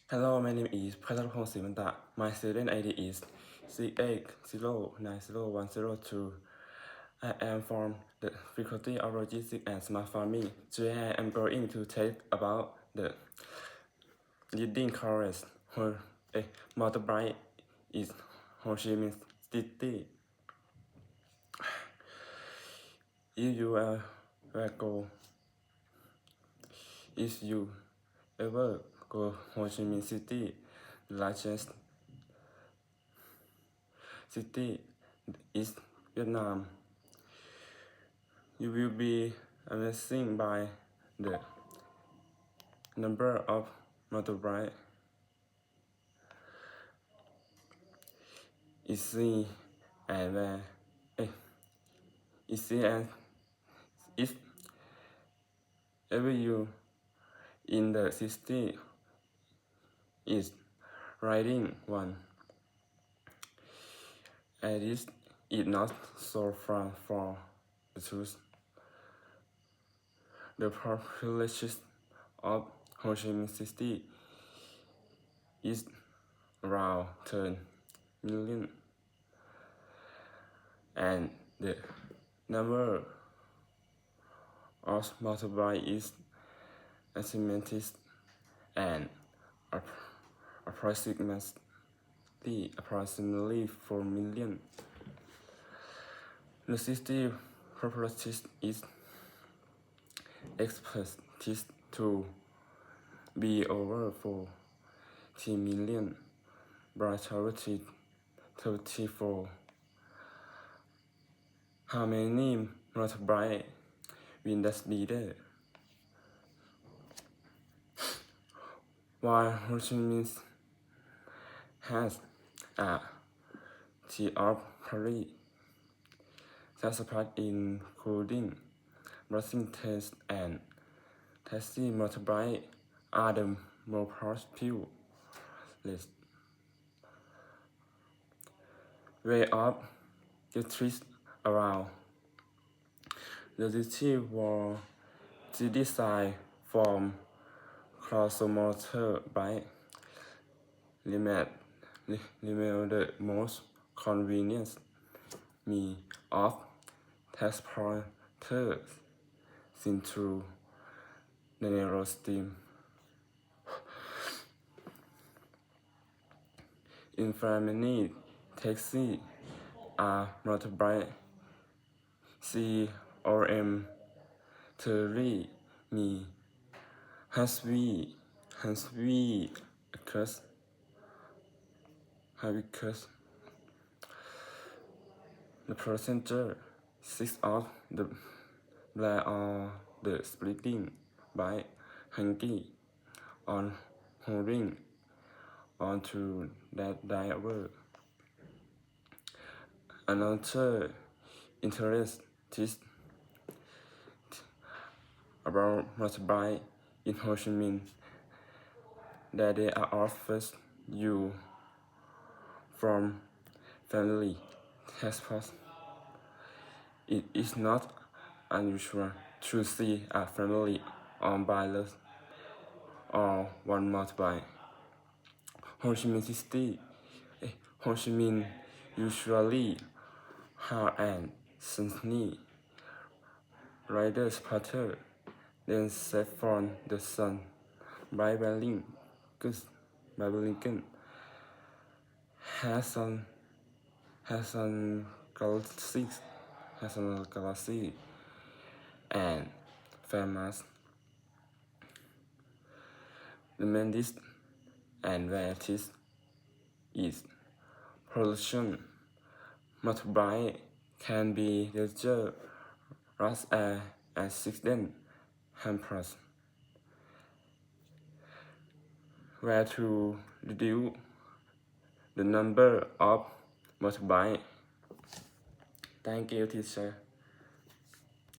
Hello, my name is Phatarapong Srimanta. My student ID is 680901002. I am from the Faculty of Logistics and Smart Farming. Today I am going to talk about the leading course for a motorbike is Ho Chi Minh City. If you ever go Ho Chi Minh City, the largest city is Vietnam, you will be amazed by the number of motorbikes. Easy and easy and if ever you in the city is riding one, and it is not so far for the truth. The population of Ho Chi Minh City is around 10 million, and the number of motorbikes is estimated and approximately 4 million. The city population is expected to be over 40 million by 2034. How many motorbikes will that be there? While Ho Chi Minh has a T of Paris, that part including racing tests and taxi motorbike are the more popular way of getting around. The city was designed from cross-motorbike limit the most convenient means of transport into the narrow stream. In Germany, taxi are motorbike CRM 3 me has we because the passenger six of the black or the splitting by hanging on holding onto that driver. Another interest is about motorbike in Ho Chi Minh that they are offered you from family transport. It is not unusual to see a family on bikes or one motorbike. Ho Chi Minh City, Ho Chi Minh usually have an sunny riders pattern, then set from the sun by Lincoln has some galaxy and famous. The main disadvantage is pollution. Motorbike can be dangerous as an accident hampers. Where to reduce the number of motorbike? Thank you, teacher.